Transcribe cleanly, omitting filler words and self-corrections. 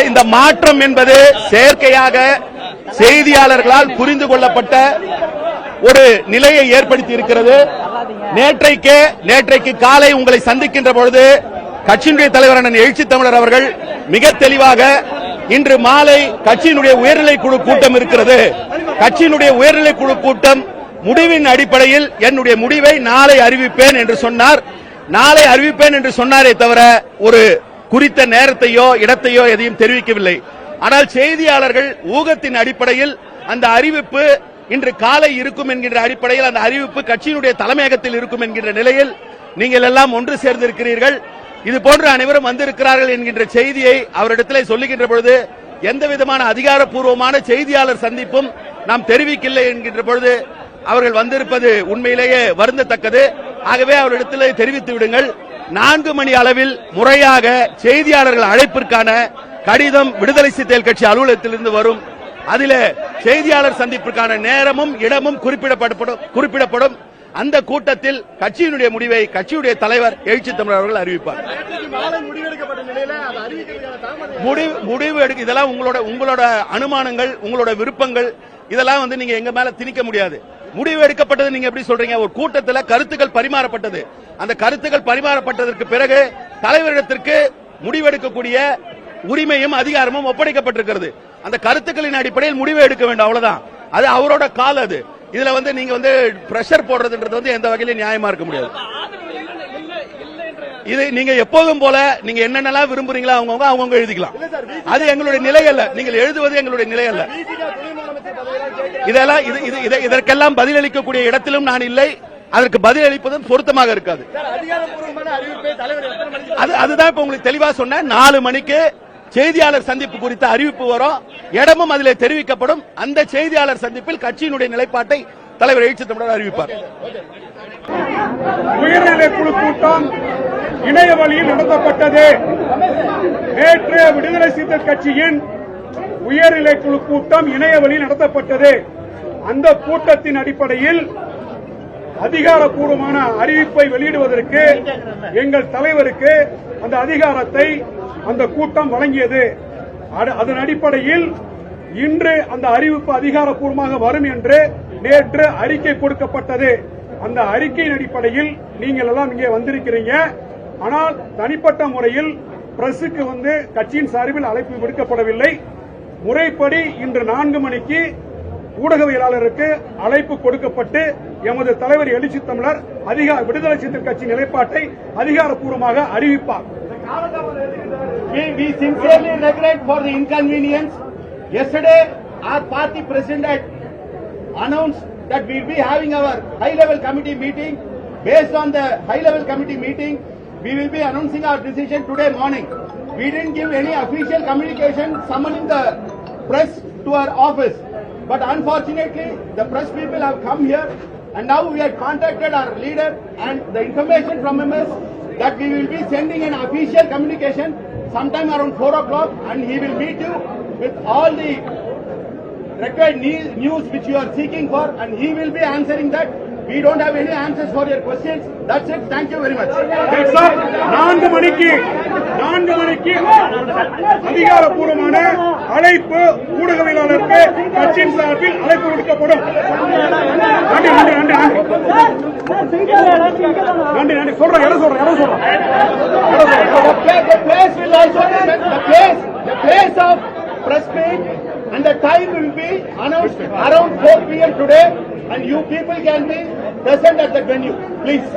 இந்த மாற்றம் என்பது செயற்கையாக செய்தியாளர்களால் புரிந்து கொள்ளப்பட்ட ஒரு நிலையை ஏற்படுத்தி இருக்கிறது. நேற்றைக்கு காலை உங்களை சந்திக்கின்ற பொழுது கட்சியினுடைய தலைவர் அண்ணன் எழுச்சி தமிழர் அவர்கள் மிக தெளிவாக இன்று மாலை கட்சியினுடைய உயர்நிலை குழு கூட்டம் இருக்கிறது, கட்சியினுடைய உயர்நிலை குழு கூட்டம் முடிவின் அடிப்படையில் என்னுடைய முடிவை நாளை அறிவிப்பேன் என்று சொன்னார். நாளை அறிவிப்பேன் என்று சொன்னாரே தவிர ஒரு குறித்த நேரத்தையோ இடத்தையோ எதையும் தெரிவிக்கவில்லை. ஆனால் செய்தியாளர்கள் ஊகத்தின் அடிப்படையில் அந்த அறிவிப்பு இன்று காலை இருக்கும் என்கின்ற அடிப்படையில் அந்த அறிவிப்பு கட்சியினுடைய தலைமையகத்தில் இருக்கும் என்கின்ற நிலையில் நீங்கள் எல்லாம் ஒன்று சேர்ந்திருக்கிறீர்கள். இது போன்ற அனைவரும் வந்திருக்கிறார்கள் என்கின்ற செய்தியை அவரிடத்தில் சொல்லுகின்ற பொழுது எந்த விதமான அதிகாரப்பூர்வமான செய்தியாளர் சந்திப்பும் நாம் தெரிவிக்கவில்லை என்கின்ற பொழுது அவர்கள் வந்திருப்பது உண்மையிலேயே வருந்தத்தக்கது. ஆகவே அவரிடத்தில் தெரிவித்து விடுங்கள். 4 மணி அளவில் முறையாக செய்தியாளர்கள் அழைப்பிற்கான கடிதம் விடுதலை சிறுத்தைகள் கட்சி அலுவலகத்திலிருந்து வரும். அதில் செய்தியாளர் சந்திப்பிற்கான நேரமும் இடமும் குறிப்பிடப்படும். அந்த கூட்டத்தில் கட்சியினுடைய முடிவை கட்சியுடைய தலைவர் எழுச்சி தமிழர் அவர்கள் அறிவிப்பார். முடிவு இதெல்லாம் உங்களோட அனுமானங்கள், உங்களோட விருப்பங்கள், இதெல்லாம் நீங்க எங்க மேல திணிக்க முடியாது. முடிவு எடுக்கப்பட்டது நீங்க எப்படி சொல்றீங்க? ஒரு கூட்டத்தில் கருத்துக்கள் பரிமாறப்பட்டது. அந்த கருத்துக்கள் பரிமாறப்பட்டதற்கு பிறகு தலைவரிடத்திற்கு முடிவெடுக்கக்கூடிய உரிமையும் அதிகாரமும் ஒப்படைக்கப்பட்டிருக்கிறது. அந்த கருத்துக்களின் அடிப்படையில் முடிவு எடுக்க வேண்டும், அவ்வளவுதான். அது அவரோட கால். அது இதுல நீங்க பிரஷர் போடுறதுன்றது எந்த வகையிலும் நியாயமா இருக்க முடியாது. இது நீங்க எப்போதும் போல நீங்க என்னென்னலாம் விரும்புறீங்களோ அவங்க எழுதிக்கலாம். அது எங்களுடைய நிலை அல்ல. நீங்கள் எழுதுவது எங்களுடைய நிலை அல்ல. இதற்கெல்லாம் பதிலளிக்கக்கூடிய இடத்திலும் நான் இல்லை. அதற்கு பதிலளிப்பதும் பொருத்தமாக இருக்காது. அதுதான் இப்ப உங்களுக்கு தெளிவா சொன்ன 4 மணிக்கு செய்தியாளர் சந்திப்பு குறித்த அறிவிப்பு வரும். இடமும் அதில் தெரிவிக்கப்படும். அந்த செய்தியாளர் சந்திப்பில் கட்சியினுடைய நிலைப்பாட்டை தலைவர் எழுச்சி தமிழர் அறிவிப்பார். உயர்நிலை குழு கூட்டம் இணைய வழியில் நடத்தப்பட்டது. நேற்று விடுதலை சிறுத்தைகள் கட்சியின் உயர்நிலை குழு கூட்டம் இணைய வழியில் நடத்தப்பட்டது. அந்த கூட்டத்தின் அடிப்படையில் அதிகாரப்பூர்வமான அறிவிப்பை வெளியிடுவதற்கு எங்கள் தலைவருக்கு அந்த அதிகாரத்தை அந்த கூட்டம் வழங்கியது. அதன் அடிப்படையில் இன்று அந்த அறிவிப்பு அதிகாரப்பூர்வமாக வரும் என்று நேற்று அறிக்கை கொடுக்கப்பட்டது. அந்த அறிக்கையின் அடிப்படையில் நீங்கள் எல்லாம் இங்கே வந்திருக்கிறீங்க. ஆனால் தனிப்பட்ட முறையில் பிரசுக்கு கட்சியின் சார்பில் அழைப்பு விடுக்கப்படவில்லை. முறைப்படி இன்று 4 மணிக்கு ஊடகவியலாளருக்கு அழைப்பு கொடுக்கப்பட்டு எமது தலைவர் எழுச்சி தமிழர் விடுதலை சிறுத்தைகள் கட்சி நிலைப்பாட்டை அதிகாரப்பூர்வமாக அறிவிப்பார். We sincerely regret for the inconvenience. Yesterday, our party president had announced that we will be having our high-level committee meeting. Based on the high-level committee meeting, we will be announcing our decision today morning. We didn't give any official communication summoning the press to our office. But unfortunately, the press people have come here, and now we have contacted our leader, and the information from him is that we will be sending an official communication sometime around 4 o'clock, and he will meet you with all the required news which you are seeking for, and he will be answering that. We don't have any answers for your questions. That's it. Thank you very much. 4 மணிக்கு அதிகாரப்பூர்வமான அழைப்பு ஊடகவியலாளருக்கு கட்சியின் சார்பில் அழைப்பு விடுக்கப்படும். நன்றி சொல்றேன். The place of press meet and the time will be announced around 4 p.m. today, and you people can be present at that venue, please.